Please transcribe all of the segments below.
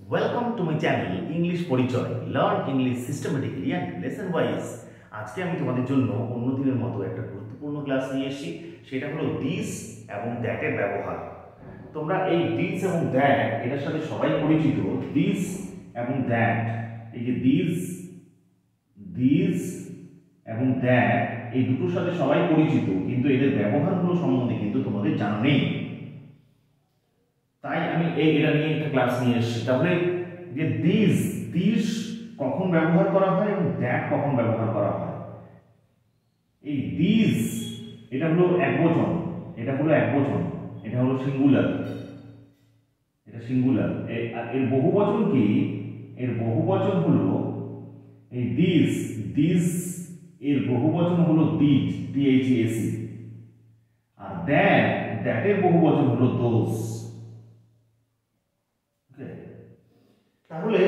Welcome to my channel English পরিচয়। Learn English systematically and lesson wise. আজকে আমি তোমাদের জন্য অন্য দিনের মতো একটা গুরুত্বপূর্ণ ক্লাস নিয়ে এসেছি। সেটা হলো দিস এবং দ্যাটের ব্যবহার। তোমরা এই দিস এবং দ্যাট এটার সাথে সবাই পরিচিত। দিস এবং দ্যাট, এই যে দিস এবং দ্যাট এই দুটোর সাথে সবাই পরিচিত, কিন্তু এদের ব্যবহারগুলো সম্বন্ধে কিন্তু তোমাদের জানা নেই। তাই আমি এটা নিয়ে একটা ক্লাস নিয়ে এসেছি। তাহলে যে দিস কখন ব্যবহার করা হয় এবং দ্যাট কখন ব্যবহার করা হয়। এই দিস এটা হলো একবচন, এটা হলো সিঙ্গুলার, এটা সিঙ্গুলার। এর বহুবচন কি? এর বহুবচন হলো এই দিস এর বহুবচন হলো DHES। আর দ্যাটের বহুবচন হলো দোজ। তাহলে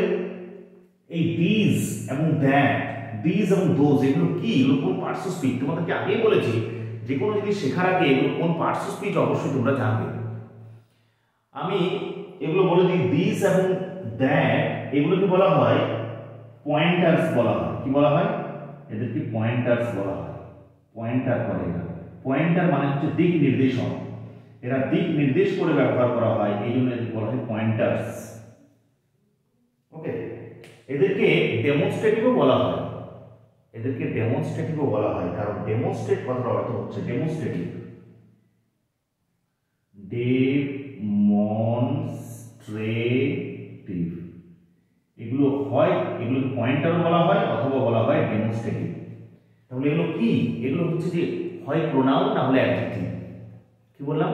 এই দিস এবং দোজ এগুলো কি? এগুলো কোন পার্টস অফ স্পিচ? তোমাদেরকে আগেই বলেছি যে কোনো জিনিস শেখার আগে এগুলো কোন পার্টস অফ স্পিচ অবশ্যই তোমরা জানবে। আমি এগুলো বলে দিই, দিস এবং দ্যাট এগুলোকে বলা হয় পয়েন্টার্স বলা হয়। কি বলা হয়? এদেরকে পয়েন্টার্স বলা হয়। পয়েন্টার করে না, পয়েন্টার মানে হচ্ছে দিক নির্দেশক। এরা দিক নির্দেশ করে ব্যবহার করা হয়, এই জন্য এদের বলা হয় পয়েন্টার্স। ওকে, এদেরকে ডেমনস্ট্রেটিভও বলা হয়। কারণ ডেমনস্ট্রেট কথার অর্থ হচ্ছে ডেমনস্ট্রেটিভ। এগুলোকে পয়েন্টারও বলা হয় অথবা বলা হয় ডেমনস্ট্রেটিভ। তাহলে এগুলো কি? এগুলো হচ্ছে যে হয় প্রোনাউন না হলে অ্যাডজেক্টিভ। কি বললাম?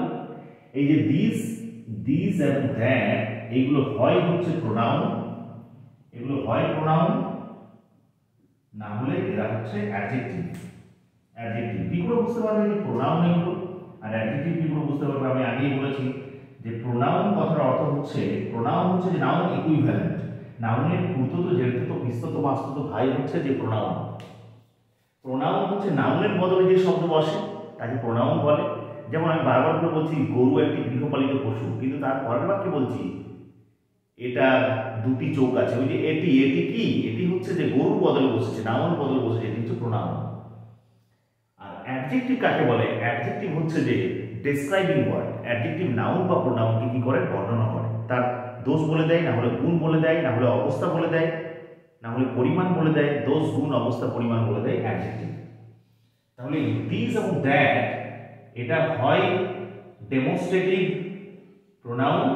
এই যে দিস এবং দ্যাট এগুলো হয় হচ্ছে প্রোনাউন, না হলে এরা হচ্ছে অ্যাডজেক্টিভ। কি করে বুঝতে পারবে যে প্রোনাউন এগুলো আর অ্যাডজেক্টিভ কি করে বুঝতে পারবে? আমি আগেই বলেছি যে প্রোনাউন কথার অর্থ হচ্ছে, যে নাউন ইকুইভ্যালেন্ট। নাউনের দ্রুতত জেরতত বিস্তত বাস্তত ভাই হচ্ছে যে প্রোনাউন হচ্ছে নাউনের বদলে যে শব্দ বসে তাকে প্রোনাউন বলে। যেমন আমি বারবার করে বলছি গরু একটি গৃহপালিত পশু, কিন্তু তার পরের বাক্যে বলছি এটা দুটি চোখ আছে। ওই যে এটি কি? এটি হচ্ছে যে গরুর বদলে বসেছে, নাউন বদলে বসেছে, এটি হচ্ছে প্রোনাউন। আর অ্যাডজেক্টিভ কাকে বলে? অ্যাডজেক্টিভ হচ্ছে যে ডেসক্রাইবিং ওয়ার্ড। অ্যাডজেক্টিভ নাউন বা প্রোনাউনকে কি করে? বর্ণনা করে। তার দোষ বলে দেয়, না হলে গুণ বলে দেয়, না হলে অবস্থা বলে দেয়, না হলে পরিমাণ বলে দেয়। দোষ, গুণ, অবস্থা, পরিমাণ বলে দেয় অ্যাডজেক্টিভ। তাহলে দিস এবং দ্যাট এটা হয় ডেমনস্ট্রেটিভ প্রোনাউন,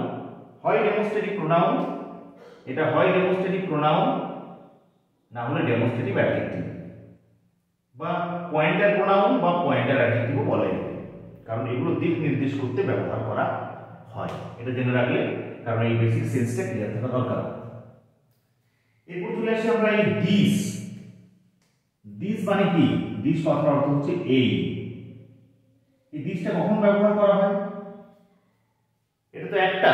না হলে ডেমনস্ট্রেটিভ অ্যাডজেক্টিভ, বা পয়েন্টার প্রোনাউন বা পয়েন্টার অ্যাডজেক্টিভও বলে। কারণ এগুলো দিক নির্দেশ করতে ব্যবহার করা হয়, এটা জেনে রাখলে, কারণ এই বেসিক সেন্সটা ক্লিয়ার থাকা দরকার। এরপর চলে আসি আমরা এই দিস মানে কি? দিস কথার অর্থ হচ্ছে এই দিসটা কখন ব্যবহার করা হয়? এটা তো একটা,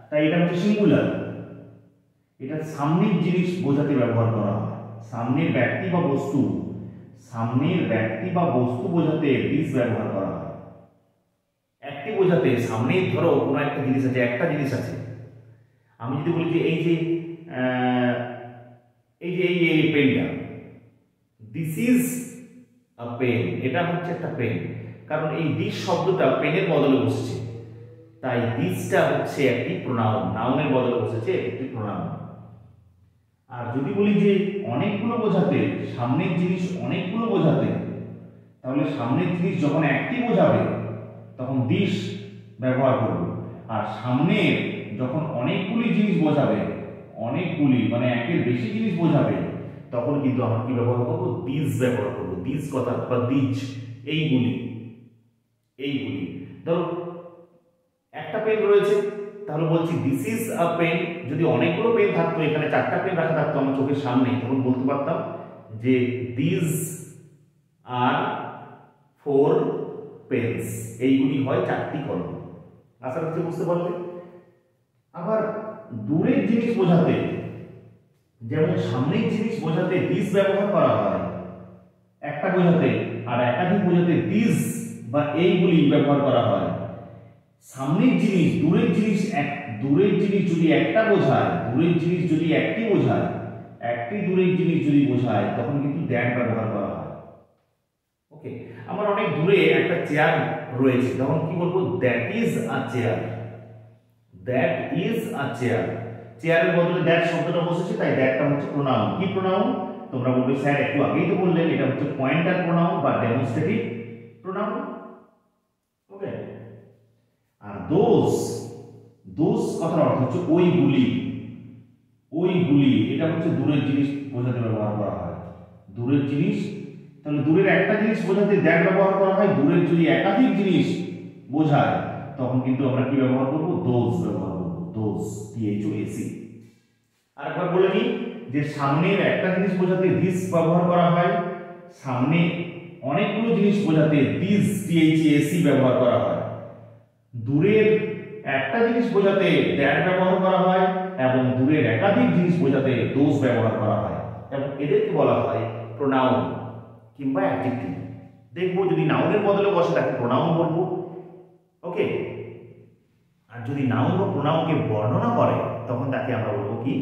তাই এটা হচ্ছে সিঙ্গুলার। এটা সামনের জিনিস বোঝাতে ব্যবহার করা হয়। সামনের ব্যক্তি বা বস্তু বোঝাতে দিস ব্যবহার করা হয়। একটি বোঝাতে, সামনে ধরো কোনো একটা জিনিস আছে, আমি যদি বলি যে এই পেনটা, দিস ইজ আ পেন, এটা হচ্ছে একটা পেন। কারণ এই দিস শব্দটা পেনের বদলে বসেছে, তাই দিসটা হচ্ছে একটি প্রোনাউন, নাউনের বদলে বসেছে একটি প্রোনাউন। আর যদি বলি যে অনেকগুলো বোঝাতে, সামনের জিনিস অনেকগুলো বোঝাতে, তাহলে সামনের জিনিস যখন একটি বোঝাবে তখন দিস ব্যবহার করব। আর সামনের যখন অনেকগুলি জিনিস বোঝাবে, অনেকগুলি মানে একের বেশি জিনিস বোঝাবে, তখন কিন্তু আমরা কি ব্যবহার করব? দিস ব্যবহার করব। দিস কথা বা দিস, এইগুলি। ধরো একটা পেন রয়েছে, তাহলে বলছি দিস ইজ আ পেন। যদি অনেকগুলো পেন থাকতো, এখানে 4টা পেন রাখা থাকতো আমার চোখের সামনে, তখন বলতে পারতাম যে দিস আর 4 পেন্স, এইগুলি হয় 4টি কলম। আশা রাখছি বুঝতে পারলে। আবার দূরের জিনিস বোঝাতে, যেমন সামনের জিনিস বোঝাতে দিস ব্যবহার করা হয় একটা বোঝাতে, আর একাধিক বোঝাতে দিস বা এইগুলি ব্যবহার করা হয়। সামনের জিনিস, দূরের জিনিস দূরের জিনিস যদি একটা বোঝায়, দূরের জিনিস যদি একটি বোঝায়, একটি দূরের জিনিস যদি বোঝায়, তখন কিন্তু দ্যাট ব্যবহার করা হয়। ওকে, আমার অনেক দূরে একটা চেয়ার রয়েছে, তখন কি বলবো? That is a chair. That is a chair. চেয়ারের বদলে দ্যাট শব্দটা বসেছে, তাই দ্যাটটা হচ্ছে প্রোনাউন। কি প্রোনাউন? তোমরা বলবে স্যার একটু আগেই তো বললেন এটা হচ্ছে পয়েন্টার প্রোনাউন বা ডেমনস্ট্রেটিভ প্রোনাউন। ওকে, আর দোজ, দোজ কথার অর্থ হচ্ছে ওইগুলি। ওইগুলি এটা হচ্ছে দূরের জিনিস বোঝাতে ব্যবহার করা হয়। দূরের জিনিস, তাহলে দূরের একটা জিনিস বোঝাতে দ্যাট ব্যবহার করা হয়। দূরের যদি একাধিক জিনিস বোঝায় তখন কিন্তু আমরা কি ব্যবহার করব? দোজ ব্যবহার করব। Those, THOAC। আরেকবার বলে নিই যে সামনের একটা জিনিস বোঝাতে দিস ব্যবহার করা হয়, সামনে অনেকগুলো জিনিস বোঝাতে দিস, THAC ব্যবহার করা হয়। দূরের একটা জিনিস বোঝাতে দ্যাট ব্যবহার করা হয় এবং দূরের একাধিক জিনিস বোঝাতে দোজ ব্যবহার করা হয়, এবং এদেরকে বলা হয় প্রোনাউন কিংবা অ্যাডজেক্টিভ। দেখবো যদি নাউনের বদলে বসে তাকে প্রোনাউন বলবো। ওকে, আর যদি নাউন বা প্রোনাউনকে বর্ণনা করে তখন তাকে আমরা বলবো কি?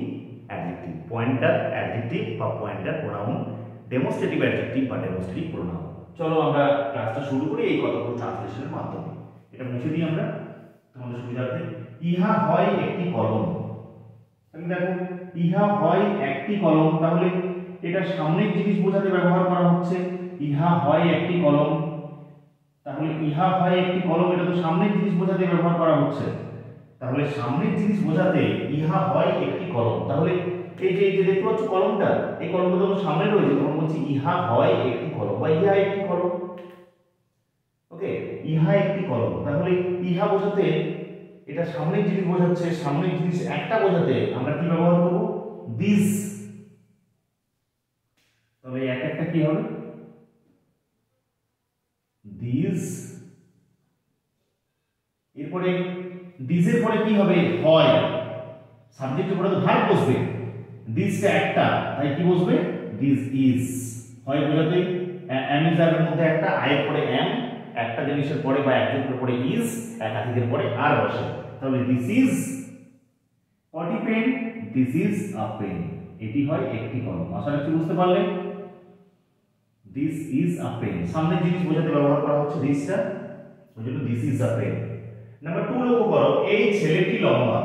অ্যাডজেক্টিভ। পয়েন্টার অ্যাডজেক্টিভ বা পয়েন্টার প্রোনাউন, ডেমনস্ট্রেটিভ অ্যাডজেক্টিভ বা ডেমনস্ট্রেটিভ প্রোনাউন। চলো আমরা ক্লাসটা শুরু করি এই কথাগুলো ট্রান্সলেশনের মাধ্যমে। এটা মুছে দিই আমরা তোমাদের সুবিধার্থে। ইহা হয় একটি কলম। তাহলে দেখো, ইহা হয় একটি কলম, তাহলে এটা সামনের জিনিস বোঝাতে ব্যবহার করা হচ্ছে। ইহা হয় একটি কলম, তাহলে ইহা হয় একটি কলম, এটা তো সামনের জিনিস বোঝাতে ব্যবহার করা হচ্ছে। তাহলে সামনের জিনিস বোঝাতে ইহা হয় একটি কলম, তাহলে এই যে দেখতে পাচ্ছ কলমটা, এই কলমটা যখন সামনে রয়েছে তখন বলছি ইহা হয় একটি কলম বা ইহা একটি কলম। ওকে, ইহা একটি কলম, তাহলে ইহা বোঝাতে এটা সামনের জিনিস বোঝাচ্ছে, সামনের জিনিস একটা বোঝাতে আমরা কি ব্যবহার করব? দিস। তাহলে এক একটা কি হবে? দিস। এরপরে দিসের পরে কি হবে? হয়। সাবজেক্টের পরে তো ভার্ব বসবে, দিসটা একটা, তাই কি বসবে? This is. হয় বোঝাতে এম ইজ এর মধ্যে একটা, আয়ের পরে এম, একটা জিনিসের পরে বা একজনের পরে ইজ, একাধিকের পরে আর বসে। তাহলে দিস ইজ কটি পেন? This is a pen. এটি হয় একটি কলম। আশা রাখছি বুঝতে পারলে। দিস ইজ আ পেন, সামনের জিনিস বোঝাতে ব্যবহার করা হচ্ছে দিসটা, ওই জন্য this is a pen. Number 2 লক্ষ্য করো, এই ছেলেটি লম্বা।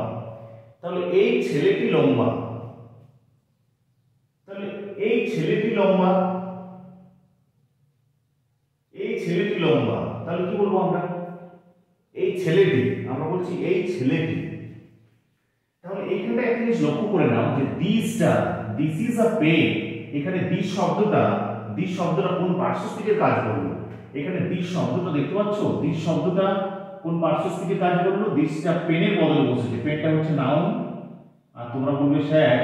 তাহলে এই ছেলেটি লম্বা, তাহলে এই ছেলেটি লম্বা, এই ছেলেটি লম্বা, তাহলে কি বলবো আমরা? এই ছেলেটি, আমরা বলছি এই ছেলেটি। তাহলে এইখানে একটা জিনিস লক্ষ্য করে নাও যে দিসটা, দিস ইজ আ পেন, এখানে দিস শব্দটা, দিস শব্দটা কোন পার্শ্বস্পর্শের কাজ করলো? এখানে দিস শব্দটা দেখতে পাচ্ছ, দিস শব্দটা কোন পার্শ্বস্পর্শের কাজ করলো? দিসটা পেনের বদলে বসেছে, পেনটা হচ্ছে নাউন, আর তোমরা বলবে স্যার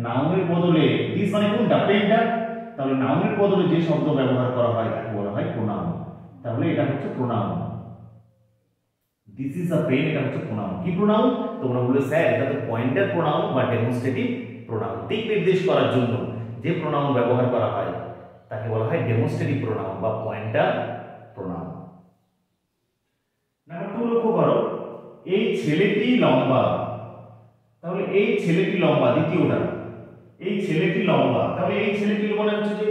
নাউনের বদলে দিস মানে কোনটা? পেনটা। তাহলে নাউনের বদলে যে শব্দ ব্যবহার করা হয় তাকে বলা হয় প্রোনাউন। তাহলে এটা হচ্ছে pronoun. This is a pen, এটা হচ্ছে প্রোনাউন। কি প্রোনাউন? তোমরা বলবে স্যার এটা তো পয়েন্টার প্রোনাউন বা ডেমনস্ট্রেটিভ প্রোনাউন। দিক নির্দেশ করার জন্য যে প্রোনাউন ব্যবহার করা হয় তাকে বলা হয় ডেমনস্ট্রেটিভ প্রোনাউন বা পয়েন্টার প্রোনাউন। নাম্বার 2 লক্ষ্য করো, এই ছেলেটি লম্বা। তাহলে এই ছেলেটি লম্বা, দ্বিতীয়টা, এই ছেলেটি লম্বা, তাহলে এই ছেলেটি মনে হচ্ছে যে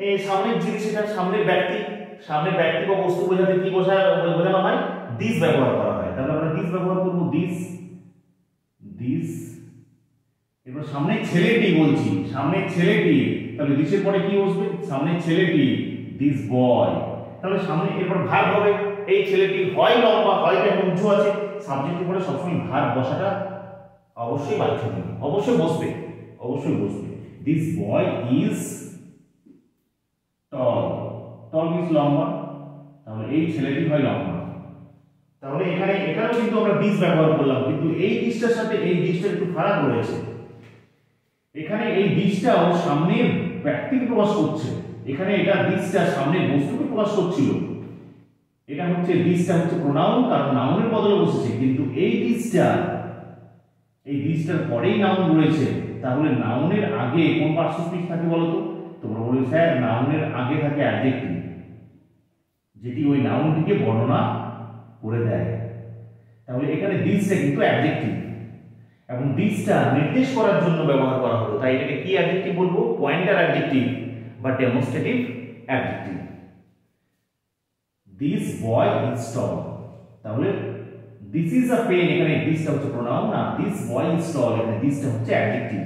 এই সামনের জিনিস, এটা সামনের ব্যক্তি, সামনের ব্যক্তি বা বস্তু বোঝাতে কি বোঝানো হয়? দিস ব্যবহার করা হয়। তাহলে আমরা দিস ব্যবহার করব, দিস, দিস। এবার সামনে ছেলেটি বলছি, সামনে ছেলেটি, তাহলে দিসের পরে কি বসবে? সামনে ছেলেটি, দিস বয়। তাহলে সামনে এরপর ভার্ব হবে, এই ছেলেটি হয় লম্বা, হয় কেন উঁচু আছে, সাবজেক্টের পরে সবসময় ভার্ব বসাটা অবশ্যই বাধ্যতামূলক, অবশ্যই বসবে, অবশ্যই বসবে। This boy is tall, tall means লম্বা, তাহলে এই ছেলেটি হয় লম্বা। তাহলে এখানেও কিন্তু আমরা দিস ব্যবহার করলাম, কিন্তু এই দিসটার সাথে এই দিসটার একটু ফারাক রয়েছে। এখানে এই দিসটাও সামনের ব্যক্তিকে প্রকাশ করছে, এখানে এটা দিসটা সামনের বস্তুকে প্রকাশ করছিল। এটা হচ্ছে দিসটা হচ্ছে প্রোনাউন, কারণ নাউনের বদলে বসেছে, কিন্তু এই দিসটার পরেই নাউন রয়েছে। তাহলে নাউনের আগে কোন পার্শ্বস্পর্শ থাকে বলো তো? তোমরা বলবে স্যার নাউনের আগে থাকে অ্যাডজেক্টিভ, যেটি ওই নাউনটিকে বর্ণনা করে দেয়। তাহলে এখানে দিসটা কিন্তু অ্যাডজেক্টিভ, এবং দিসটা নির্দেশ করার জন্য ব্যবহার করা হলো, তাই এটাকে কি অ্যাডজেক্টিভ বলবো? পয়েন্টার অ্যাডজেক্টিভ বা demonstrative adjective. This boy is টল, তাহলে দিস ইজ আ পেন, এখানে দিসটা হচ্ছে প্রোনাউন না, দিস বয় ইজ টল, এখানে দিসটা হচ্ছে অ্যাডজেক্টিভ,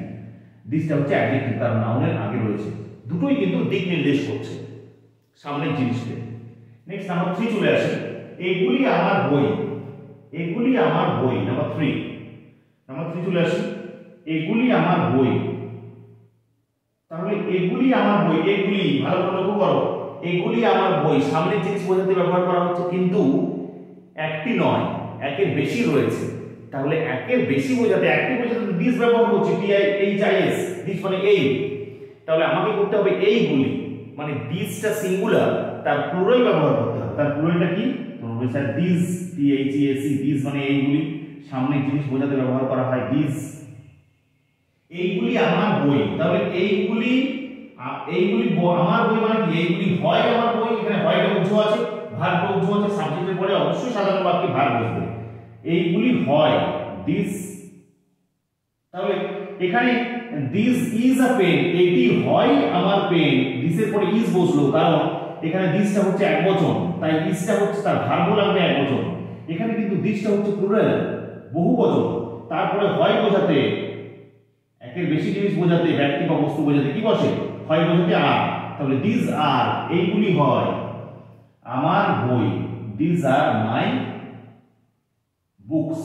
দিসটা হচ্ছে অ্যাডজেক্টিভ কারণ নাউনের আগে রয়েছে, দুটোই কিন্তু দিক নির্দেশ করছে সামনের জিনিসকে। নেক্সট নাম্বার 3 চলে আসে, এগুলি আমার বই, এগুলি আমার বই। নাম্বার 3 চলে আসে, এগুলি আমার বই। তাহলে এগুলি আমার বই, এগুলি ভালো করে লক্ষ্য করো, এগুলি আমার বই সামনের জিনিস বোঝাতে ব্যবহার করা হচ্ছে, কিন্তু একটি নয়, একের বেশি রয়েছে। তাহলে একের বেশি বোঝাতে, একটি বোঝাতে দিস ব্যবহার করছি, THIS, দিস মানে এই। তাহলে আমাকে করতে হবে এইগুলি, মানে দিসটা সিঙ্গুলার, তার প্লুরাল ব্যবহার করতে হবে। তার প্লুরালটা কি? তোমরা বলছো স্যার দিস, THES, দিস মানে এইগুলি, সামনের জিনিস বোঝাতে ব্যবহার করা হয় দিস। এইগুলি আমার বই, তাহলে এইগুলি আমার বই মানে কি? এইগুলি হয় আমার বই, এখানে হয়টা উজ্জ্ব আছে, ভার্ব উজ্জ্ব আছে, সাবজেক্টের পরে অবশ্যই সাধারণ বাক্যে ভার্ব বসবে। এইগুলি হয় দিস, তাহলে এখানে দিস ইজ আ পেন, এটি হয় আমার পেন, দিসের পরে ইজ বসলো কারণ এখানে দিসটা হচ্ছে একবচন, তাই ইজটা হচ্ছে তার ভার্ব লাগবে একবচন। এখানে কিন্তু দিসটা হচ্ছে প্লুরাল, বহুবচন, তারপরে হয় বোঝাতে, একের বেশি জিনিস বোঝাতে, ব্যক্তি বা বস্তু বোঝাতে কি বসে? হয় বোঝাতে আর। তাহলে দিস আর, এইগুলি হয় আমার বই, this are my books,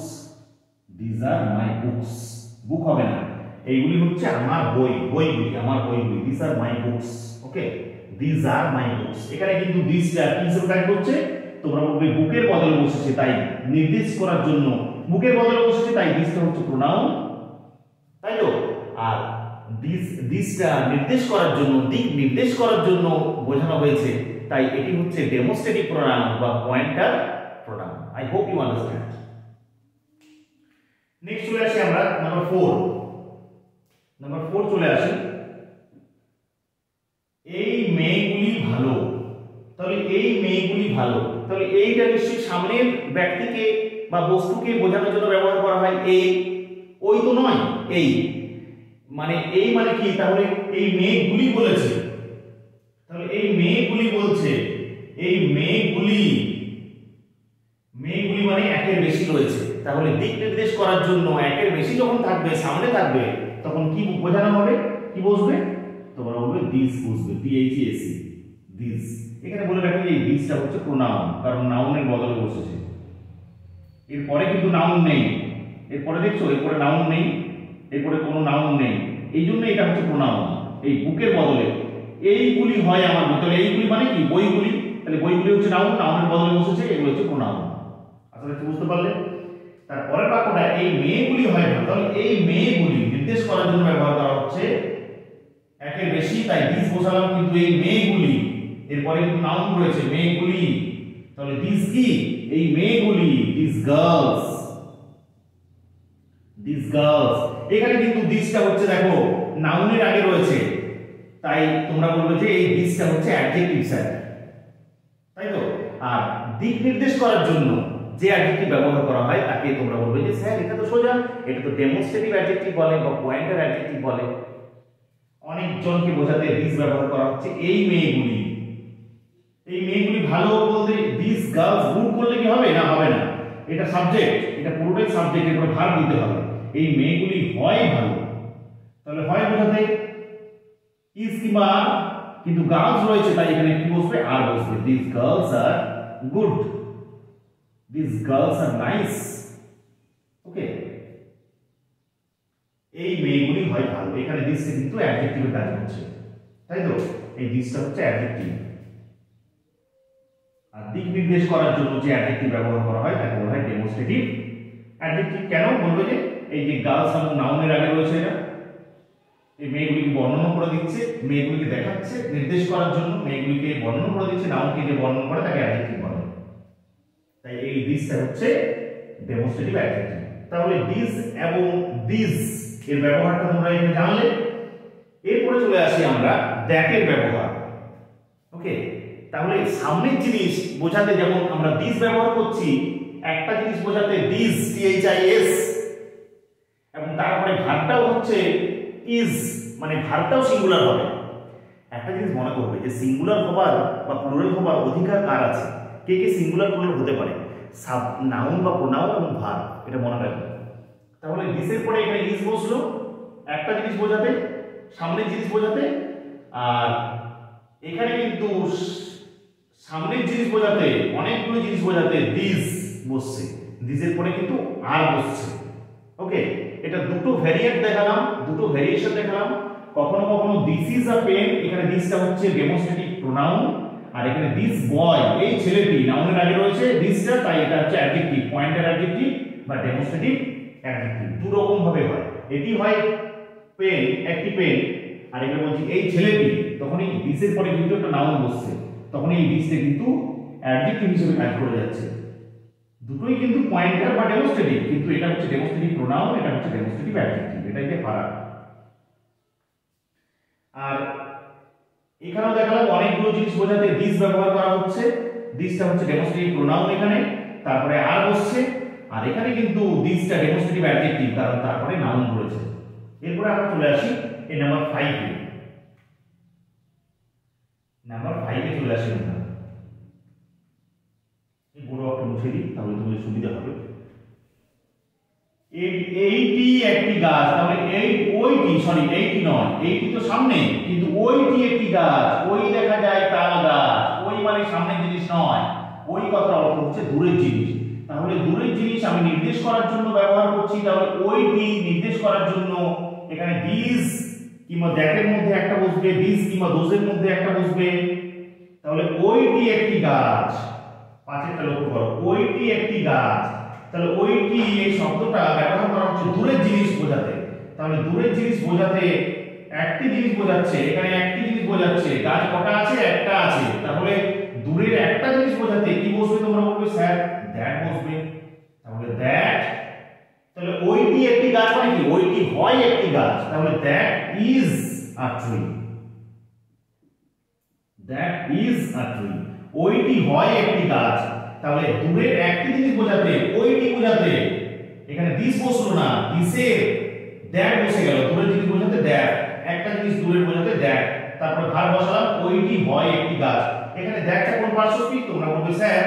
this are my books, book হবে না, এইগুলি হচ্ছে আমার বই, বইগুলি আমার বইগুলি, this are my books. Okay, this are my books. এখানে কিন্তু দিসটা কি হিসেবে কাজ করছে? তোমরা বলবে বুকের বদলে বসেছে, তাই নির্দেশ করার জন্য বুকের বদলে বসেছে, তাই দিসটা হচ্ছে প্রোনাউন, তাই তো। আর দিসটা নির্দেশ করার জন্য, দিক নির্দেশ করার জন্য বোঝানো হয়েছে, তাই এটি হচ্ছে ডেমনস্ট্রেটিভ প্রোনাউন বা pointer pronoun. I hope you understand. Next চলে আসি আমরা নাম্বার 4 চলে আসি, এই মেয়েগুলি ভালো। তাহলে এই মেয়েগুলি ভালো, তাহলে এইটা নিশ্চয়ই সামনের ব্যক্তিকে বা বস্তুকে বোঝানোর জন্য ব্যবহার করা হয়। এই ওই তো নয়, এই মানে এই মানে কি? তাহলে এই মেয়েগুলি বলেছে, তাহলে এই মেয়েগুলি বলছে, এই মেয়েগুলি মানে একের বেশি রয়েছে, তাহলে দিক নির্দেশ করার জন্য একের বেশি যখন থাকবে, সামনে থাকবে, তখন কি বোঝানো হবে? কি বসবে? তোমরা বলবে দিস বসবে, THES, দিস। এখানে বলে রাখি এই দিসটা হচ্ছে প্রোনাউন, কারণ নাউনের বদলে বসেছে। এরপরে কিন্তু নাউন নেই, এরপরে দেখছো এরপরে নাউন নেই, এরপরে কোনো নাউন নেই, এই জন্য এটা হচ্ছে প্রোনাউন। এই বুকের বদলে এইগুলি হয় আমার বই, তাহলে এইগুলি মানে কি? বইগুলি, তাহলে বইগুলি হচ্ছে নাউন, নাউনের বদলে বসেছে, এগুলো হচ্ছে প্রোনাউন। আসলে বুঝতে পারলে? তারপরের বাক্যটা এই মেয়েগুলি হয় ভালো, তাহলে এই মেয়েগুলি নির্দেশ করার জন্য ব্যবহার করা হচ্ছে একের বেশি, তাই দিস বসালাম, কিন্তু এই মেয়েগুলি, এরপরে কিন্তু নাউন রয়েছে মেয়েগুলি, তাহলে দিস কি? এই মেয়েগুলি, দিস গার্লস, দিস গার্লস। এখানে কিন্তু দিসটা হচ্ছে দেখো নাউনের আগে রয়েছে, তাই তোমরা বলবে যে এই দিসটা হচ্ছে অ্যাডজেক্টিভ স্যার, তাই তো। আর দিক নির্দেশ করার জন্য যে অ্যাডজেক্টিভ ব্যবহার করা হয় তাকে তোমরা বলবে যে স্যার এটা তো সোজা, এটা তো ডেমনস্ট্রেটিভ অ্যাডজেক্টিভ বলে বা পয়েন্টার অ্যাডজেক্টিভ বলে। অনেক জনকে বোঝাতে দিস ব্যবহার করা হচ্ছে, এই মেয়েগুলি, এই মেয়েগুলি ভালো বলতে দিস গার্লস গুড করলে কি হবে? না, হবে না, এটা সাবজেক্ট, এটা পুরোটাই সাবজেক্ট, এর উপরে ভার্ব দিতে হবে। এই মেয়েগুলি হয় ভালো, তাহলে হয় বোঝাতে ইজ কিংবা আর, কিন্তু গার্লস রয়েছে তাই এখানে কি বসবে? আর বসবে। This girls are good, this girls are nice. Okay, এই মেয়েগুলি হয় ভালো, এখানে দিসটা কিন্তু অ্যাডজেক্টিভের কাজ হচ্ছে, তাই তো। এই দিসটা হচ্ছে অ্যাডজেক্টিভ। আর দিক নির্দেশ করার জন্য যে অ্যাডজেক্টিভ ব্যবহার করা হয় তাকে বলা হয় ডেমনস্ট্রেটিভ অ্যাডজেক্টিভ। কেন বলবো? যে এই যে গার্লস এবং নাউনের আগে রয়েছে, এটা এই মেয়েগুলিকে বর্ণনা করে দিচ্ছে, মেয়েগুলিকে দেখাচ্ছে নির্দেশ করার জন্য, মেয়েগুলিকে বর্ণনা করে দিচ্ছে, নাউনকে যে বর্ণনা করে তাকে অ্যাডজেক্টিভ বলে, তাই এই দিসটা হচ্ছে ডেমনস্ট্রেটিভ অ্যাডজেক্টিভ। তাহলে দিস এবং দিস এর ব্যবহারটা তোমরা এখানে জানলে। এরপরে চলে আসি আমরা দ্যাটের ব্যবহার। ওকে, তাহলে সামনের জিনিস বোঝাতে যেমন আমরা দিস ব্যবহার করছি, একটা জিনিস বোঝাতে দিস, THIS, এবং ভার্বটাও হচ্ছে ইজ, মানে ভার্বটাও সিঙ্গুলার হবে। একটা জিনিস মনে করবে যে সিঙ্গুলার হবার বা প্লুরাল হবার অধিকার কার আছে, কে কে সিঙ্গুলার প্লুরাল হতে পারে, সাব নাউন বা প্রোনাউন এবং ভার্ব, এটা মনে রাখবে। তাহলে দিসের পরে এখানে ইজ বসলো একটা জিনিস বোঝাতে, সামনের জিনিস বোঝাতে, আর এখানে কিন্তু সামনের জিনিস বোঝাতে, অনেকগুলো জিনিস বোঝাতে দিস বসছে, দিসের পরে কিন্তু আর বসছে। ওকে, এটা দুটো ভ্যারিয়েন্ট দেখালাম, দুটো ভেরিয়েশন দেখালাম। কখনো কখনো দিস ইজ আ পেন, এখানে দিসটা হচ্ছে ডেমনস্ট্রেটিভ প্রোনাউন, আর এখানে দিস বয়, এই ছেলেটি নাউনের আগে রয়েছে দিসটা, তাই এটা হচ্ছে অ্যাডজেক্টিভ, পয়েন্টার অ্যাডজেক্টিভ বা ডেমনস্ট্রেটিভ অ্যাডজেক্টিভ। দু রকম ভাবে হয়, এটি হয় পেন, একটি পেন, আর এখানে বলছি এই ছেলেটি, তখন এই দিসের পরে কিন্তু একটা নাউন বসছে, তখন এই দিসটা কিন্তু অ্যাডজেক্টিভ হিসেবে কাজ করে যাচ্ছে। দুটোই কিন্তু পয়েন্টার বা ডেমনস্ট্রেটিভ, কিন্তু এটা হচ্ছে ডেমনস্ট্রেটিভ প্রোনাউন, এটা হচ্ছে ডেমনস্ট্রেটিভ অ্যাডজেক্টিভ, এটাই যে ফারাক। আর এখানেও দেখালাম অনেকগুলো জিনিস বোঝাতে দিস ব্যবহার করা হচ্ছে, দিসটা হচ্ছে ডেমনস্ট্রেটিভ প্রোনাউন এখানে, তারপরে আর বসছে, আর এখানে কিন্তু দিসটা ডেমনস্ট্রেটিভ অ্যাডজেক্টিভ, কারণ তারপরে নাউন রয়েছে। এরপরে আমরা চলে আসি এই নাম্বার 5 এ। নাম্বার 5 এ চলে আসি আমরা, এই বড় একটা মুছে দিই তাহলে তোমাদের সুবিধা হবে। এইটি একটি গাছ, তাহলে ওইটি, সরি এইটি নয়, এইটি তো সামনে, কিন্তু ওইটি একটি গাছ, ওই দেখা যায় তাল গাছ, ওই মানে সামনের জিনিস নয়, ওই কথার অর্থ হচ্ছে দূরের জিনিস। তাহলে দূরের জিনিস আমি নির্দেশ করার জন্য ব্যবহার করছি, তাহলে ওইটি নির্দেশ করার জন্য এখানে দিস কিংবা দ্যাটের মধ্যে একটা বসবে, দিস কিংবা দোজের মধ্যে একটা বসবে। তাহলে ওইটি একটি গাছ, পাঁচেরটা লক্ষ্য করো, ওইটি একটি গাছ, তাহলে ওইটি এই শব্দটা ব্যবহার করা হচ্ছে দূরের জিনিস বোঝাতে। তাহলে দূরের জিনিস বোঝাতে একটি জিনিস বোঝাচ্ছে, এখানে একটি জিনিস বোঝাচ্ছে, গাছ কটা আছে, একটা আছে, তাহলে দূরের একটা জিনিস বোঝাতে কি বসবে, তোমরা বলবে স্যার দ্যাট বসবে। তাহলে দ্যাট, তাহলে ওইটি একটি গাছ মানে কি, ওইটি হয় একটি গাছ, তাহলে that is a tree, that is a tree, ওইটি হয় একটি গাছ। তাহলে দূরের একটি জিনিস বোঝাতে, ওইটি বোঝাতে এখানে দিস বসলো না, দিসের দ্যাট বসে গেল, দূরের জিনিস বোঝাতে দ্যাট, একটা জিনিস দূরের বোঝাতে দ্যাট, তারপর ভার্ব বসালাম ওইটি হয় একটি গাছ। এখানে দ্যাটটা কোন পার্শ্ব স্পিচ, তোমরা বলবে স্যার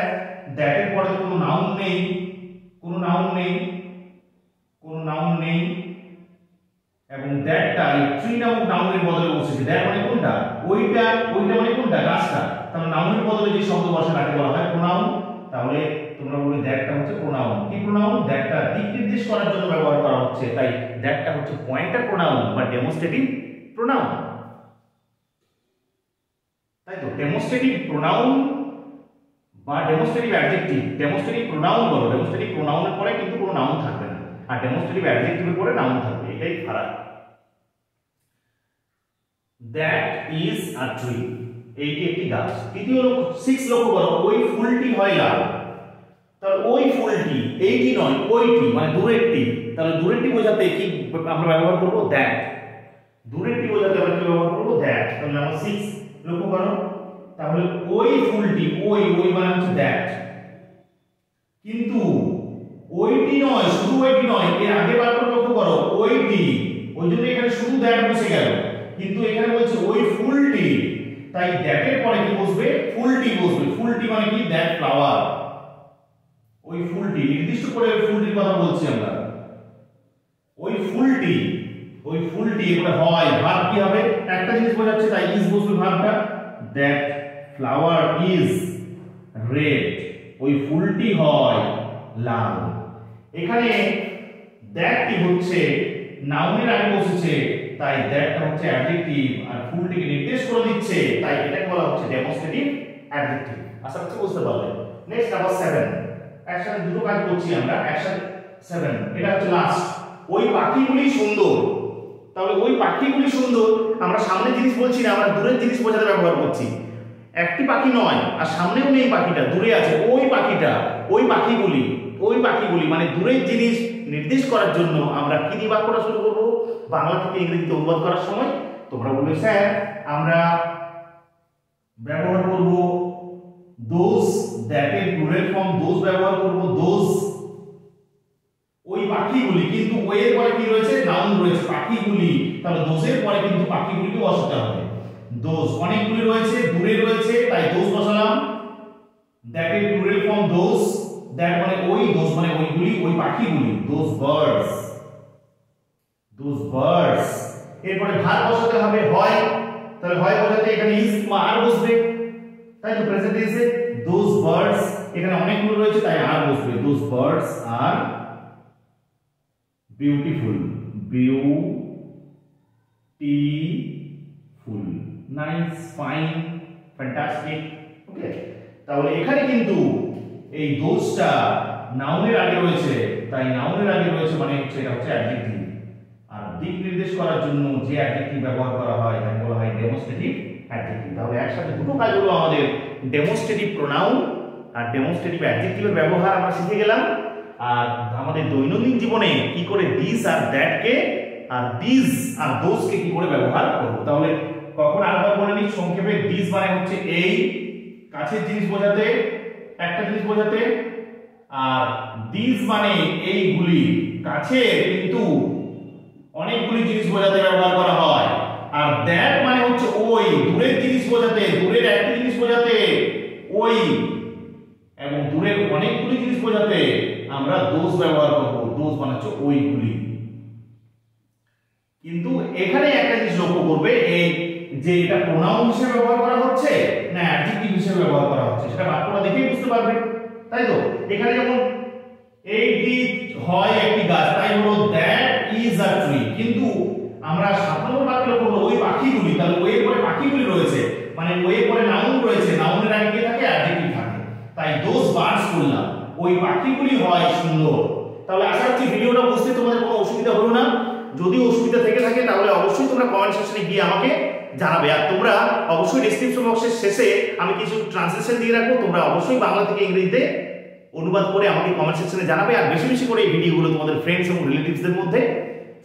দ্যাটের পরে তো কোনো নাউন নেই, কোনো নাউন নেই, কোনো নাউন নেই, এবং দ্যাটটা এই ট্রি নামক নাউনের বদলে বসেছে। দ্যাট মানে কোনটা, ওইটা, ওইটা মানে কোনটা, গাছটা। তাহলে নাউনের বদলে যে শব্দ বসে তাকে বলা হয় প্রোনাউন। তাহলে তোমরা বলবে দ্যাটটা হচ্ছে প্রোনাউন। কি প্রোনাউন, দ্যাটটা দিক নির্দেশ করার জন্য ব্যবহার করা হচ্ছে, তাই দ্যাটটা হচ্ছে পয়েন্টার প্রোনাউন বা ডেমনস্ট্রেটিভ প্রোনাউন। তাই তো ডেমনস্ট্রেটিভ প্রোনাউন বা ডেমনস্ট্রেটিভ অ্যাডজেক্টিভ, ডেমনস্ট্রেটিভ প্রোনাউন বলো, ডেমনস্ট্রেটিভ প্রোনাউনের পরে কিন্তু কোনো নাউন থাকবে না, আর ডেমনস্ট্রেটিভ অ্যাডজেক্টিভের পরে নাউন থাকবে, এটাই ফারাক। দ্যাট ইজ আ ট্রি, এইটি একটি গাছ। তৃতীয় 6 লক্ষ্য করো, ওই ফুলটি হয় লাল, তাহলে ওই ফুলটি, এইটি নয় ওইটি মানে দূরেরটি, তাহলে দূরেরটি বোঝাতে কি আমরা ব্যবহার করব দ্যাট, দূরেরটি বোঝাতে আমরা কি ব্যবহার করব দ্যাট। তাহলে নাম্বার 6 লক্ষ্য করো, তাহলে ওই ফুলটি, ওই ওই মানে হচ্ছে দ্যাট, কিন্তু ওইটি নয়, শুধু ওইটি নয়, এর আগে বাক্য লক্ষ্য করো ওইটি, ওই জন্য এখানে শুধু দ্যাট বসে গেল, কিন্তু এখানে বলছে ওই ফুলটি, তাই দ্যাটের পরে কি বসবে, ফুলটি বসবে। ফুলটি মানে কি, দ্যাট ফ্লাওয়ার, ওই ফুলটি, নির্দিষ্ট করে ওই ফুলটির কথা বলছি আমরা, ওই ফুলটি, ওই ফুলটি এবারে হয়, ভার্ব কি হবে, একটা জিনিস বোঝাচ্ছে তাই ইজ বসবে ভার্বটা, দ্যাট ফ্লাওয়ার ইজ রেড, ওই ফুলটি হয় লাল। এখানে দ্যাটটি হচ্ছে নাউনের আগে বসেছে, তাই দ্যাটটা হচ্ছে অ্যাডজেক্টিভ, আর ফুলটিকে নির্দেশ করে দিচ্ছে, তাই এটাকে বলা হচ্ছে ডেমনস্ট্রেটিভ অ্যাডজেক্টিভ। আশা করছি বুঝতে পারলে। নেক্সট নাম্বার 7, একসাথে দুটো কাজ করছি আমরা, অ্যাকশন 7, এটা হচ্ছে লাস্ট। ওই পাখিগুলি সুন্দর, তাহলে ওই পাখিগুলি সুন্দর, আমরা সামনের জিনিস বলছি না, আমরা দূরের জিনিস বোঝাতে ব্যবহার করছি। একটি পাখি নয়, আর সামনেও নেই পাখিটা, দূরে আছে ওই পাখিটা, ওই পাখিগুলি, ওই পাখিগুলি মানে দূরের জিনিস নির্দেশ করার জন্য আমরা কি দিয়ে বাক্যটা শুরু করব, বাংলা থেকে ইংরেজিতে অনুবাদ করার সময় তোমরা বলবে স্যার আমরা ব্যবহার করব দোজ, দ্যাটের প্লুরাল ফর্ম দোজ ব্যবহার করব, দোজ, ওই পাখিগুলি, কিন্তু ওই এর পরে কি রয়েছে, নাউন রয়েছে পাখিগুলি, তাহলে দোজের পরে কিন্তু পাখিগুলিকে বসাতে হবে। দোজ অনেকগুলি রয়েছে, দূরে রয়েছে, তাই দোজ বসালাম। That is plural form those, that মানে ওই, দোজ মানে ওইগুলি, ওই পাখিগুলি, দোজ বার্ডস, দোজ বার্ডস। এরপরে ভার্ব বসাতে হবে হয়, তাহলে হয় বসাতে এখানে ইজ আর বসবে, তাই তো প্রেজেন্ট ইজে দোজ বার্ডস, এখানে অনেকগুলো রয়েছে তাই আর বসবে। Those birds are beautiful, beautiful, nice, fine, fantastic. Okay, তাহলে এখানে কিন্তু এই দোজটা নাউনের আগে রয়েছে, তাই নাউনের আগে রয়েছে মানে হচ্ছে এটা হচ্ছে অ্যাডজেক্টিভ। আর দিক নির্দেশ করার জন্য যে অ্যাডজেক্টিভ ব্যবহার করা হয় তাকে বলা হয় ডেমনস্ট্রেটিভ অ্যাডজেক্টিভ। তাহলে একসাথে দুটো কাজ হলো আমাদের, ডেমনস্ট্রেটিভ প্রোনাউন আর ডেমনস্ট্রেটিভ অ্যাডজেক্টিভের ব্যবহার আমরা শিখে গেলাম। আর আমাদের দৈনন্দিন জীবনে কি করে দিস আর দ্যাট কে আর দিস আর দোজ কে কি করে ব্যবহার করব। তাহলে কখন আরেকবার বলে নিই সংক্ষেপে, দিস মানে হচ্ছে এই কাছের জিনিস বোঝাতে, একটা জিনিস বোঝাতে, আর দিস মানে এইগুলি কাছে কিন্তু অনেকগুলি জিনিস বোঝাতে ব্যবহার করা হয়। আর দ্যাট মানে হচ্ছে ওই দূরের জিনিস বোঝাতে, দূরের একটা জিনিস বোঝাতে ওই, এবং দূরের অনেকগুলি জিনিস বোঝাতে আমরা দোজ ব্যবহার করব। দোজ মানে হচ্ছে ওইগুলি। কিন্তু এখানে একটা জিনিস লক্ষ্য করবে, এই যে এটা প্রোনাউন হিসেবে ব্যবহার করা হচ্ছে না অ্যাডজেক্টিভ হিসেবে ব্যবহার করা হচ্ছে সেটা বাক্যটা দেখেই বুঝতে পারবে, তাই তো। এখানে যেমন এইটি হয় একটি গাছ, তাই হলো দ্যাট ইজ আ ট্রি, কিন্তু আমরা 7 নম্বর বাক্যে লক্ষ্য করব ওই পাখিগুলি, তাহলে ওই এর পরে পাখিগুলি রয়েছে মানে ওই এর পরে নাউন রয়েছে, নাউনের আগে কি থাকে অ্যাডজেক্টিভ থাকে, তাই দোজ বার্ডস বললাম, ওই পাখিগুলি হয় সুন্দর। তাহলে আশা করছি ভিডিওটা বুঝতে তোমাদের কোনো অসুবিধা হলো না। যদি অসুবিধা থেকে থাকে তাহলে অবশ্যই তোমরা কমেন্ট সেকশনে গিয়ে আমাকে জানাবে। আর তোমরা অবশ্যই ডেসক্রিপশন বক্সের শেষে আমি কিছু ট্রান্সলেশন দিয়ে রাখবো, তোমরা অবশ্যই বাংলা থেকে ইংরেজিতে অনুবাদ করে আমাকে কমেন্ট সেকশনে জানাবে। আর বেশি বেশি করে এই ভিডিওগুলো তোমাদের ফ্রেন্ডস এবং রিলেটিভসদের মধ্যে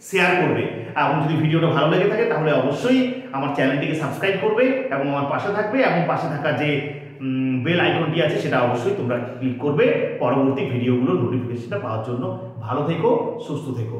শেয়ার করবে। এবং যদি ভিডিওটা ভালো লেগে থাকে তাহলে অবশ্যই আমার চ্যানেলটিকে সাবস্ক্রাইব করবে এবং আমার পাশে থাকবে, এবং পাশে থাকা যে বেল আইকনটি আছে সেটা অবশ্যই তোমরা ক্লিক করবে পরবর্তী ভিডিওগুলোর নোটিফিকেশনটা পাওয়ার জন্য। ভালো থেকো, সুস্থ থেকো।